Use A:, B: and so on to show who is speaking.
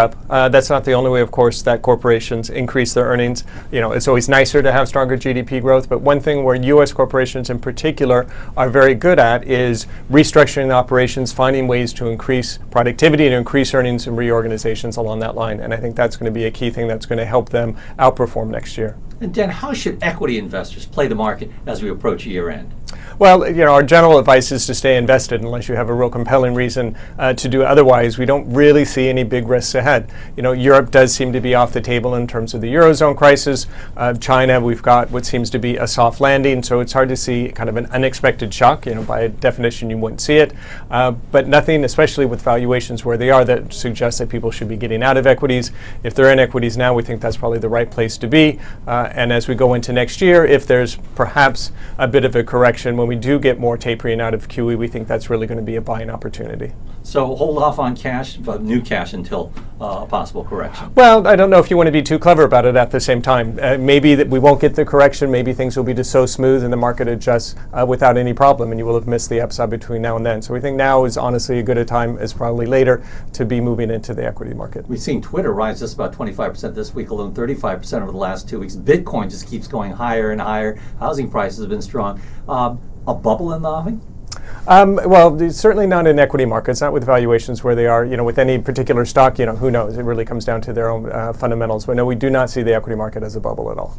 A: up. That's not the only way, of course, that corporations increase their earnings. It's always nicer to have stronger GDP growth, but one thing where U.S. corporations in particular are very good at is restructuring the operations, finding ways to increase productivity and increase earnings and reorganizations along that line. And I think that's going to be a key thing that's going to help them outperform next year.
B: And Dan, how should equity investors play the market as we approach year end?
A: Well, our general advice is to stay invested unless you have a real compelling reason to do otherwise. We don't really see any big risks ahead. Europe does seem to be off the table in terms of the Eurozone crisis. China, we've got what seems to be a soft landing, so it's hard to see kind of an unexpected shock. By definition, you wouldn't see it. But nothing, especially with valuations where they are, that suggests that people should be getting out of equities. If they're in equities now, we think that's probably the right place to be. And as we go into next year, if there's perhaps a bit of a correction, when we do get more tapering out of QE, we think that's really going to be a buying opportunity.
B: So hold off on cash, but new cash until a possible correction.
A: Well, I don't know if you want to be too clever about it at the same time. Maybe that we won't get the correction. Maybe things will be just so smooth and the market adjusts without any problem, and you will have missed the upside between now and then. So we think now is honestly as good a time as probably later to be moving into the equity market.
B: We've seen Twitter rise just about 25% this week, alone 35% over the last 2 weeks. Bitcoin just keeps going higher and higher. Housing prices have been strong. A bubble in the offing?
A: Well, certainly not in equity markets, not with valuations where they are. With any particular stock, who knows? It really comes down to their own fundamentals. But no, we do not see the equity market as a bubble at all.